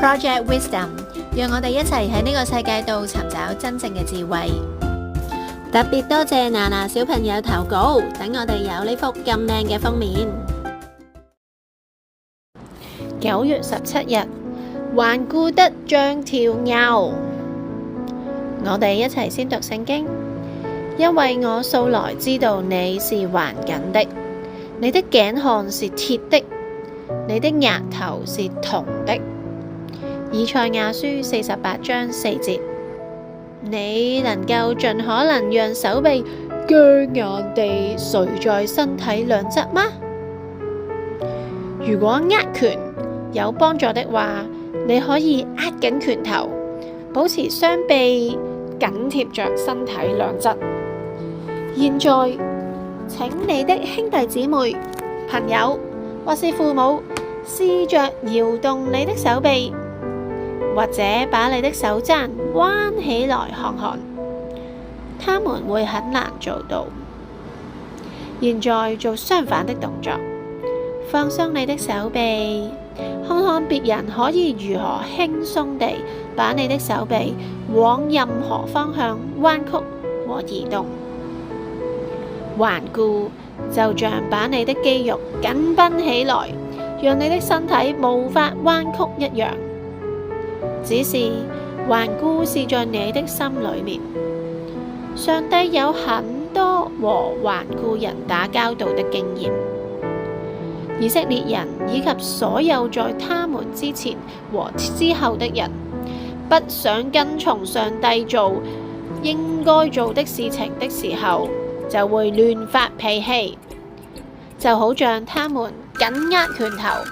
Project Wisdom， 讓我哋一齊喺呢個世界度尋找真正嘅智慧。特別多謝娜娜小朋友投稿，等我哋有呢幅咁靚嘅封面。9月17日，頑固得像條牛。我哋一齊先讀聖經。因為我素來知道你是頑梗的，你的頸項是鐵的，你的額頭是銅的。以賽亞書48章4節。你能夠盡可能讓手臂僵硬地垂在身體兩側嗎？如果握拳有幫助的話，你可以握緊拳頭，保持雙臂緊貼着身體兩側。現在，請你的兄弟姊妹、朋友或是父母試着搖動你的手臂，或者把你的手踭彎起來看看，他們會很難做到。現在做相反的動作，放鬆你的手臂，看看別人可以如何輕鬆地把你的手臂往任何方向彎曲和移動。頑固就像把你的肌肉緊繃起來，讓你的身體無法彎曲一樣。只是頑固是在你的心裏面。上帝有很多和頑固人打交道的經驗。以色列人以及所有在他們之前和之後的人，不想跟從上帝做應該做的事情的時候，就會亂發脾氣，就好像他們緊握拳頭、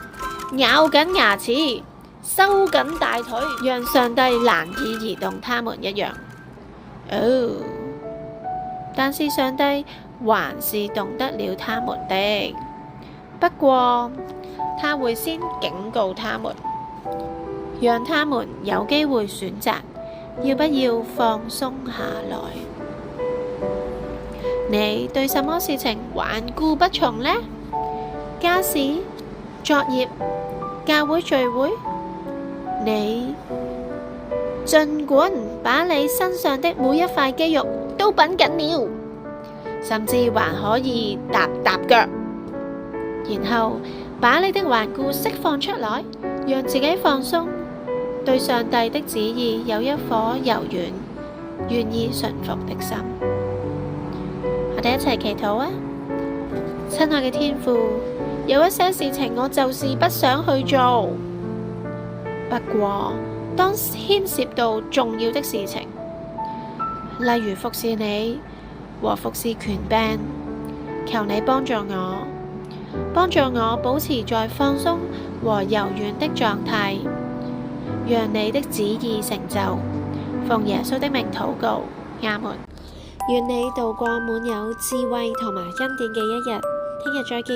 咬緊牙齒、收緊大腿，讓上帝難以移動他們一樣。但是上帝還是動得了他們的，不過他會先警告他們，讓他們有機會選擇要不要放鬆下來。你對什麼事情頑固不從呢？家事、作業、教會聚會？你儘管把你身上的每一塊肌肉都繃緊了，甚至還可以踏腳，然後把你的頑固釋放出來，讓自己放鬆，對上帝的旨意有一顆柔軟、願意順服的心。我哋一齊祈禱啊！親愛嘅天父，有一些事情我就是不想去做，不過當牽涉到重要的事情，例如服侍你和服侍權柄，求你幫助我保持在放鬆和柔軟的狀態，讓你的旨意成就。奉耶穌的名禱告，阿門。願你度過滿有智慧同埋恩典嘅一日，聽日再見。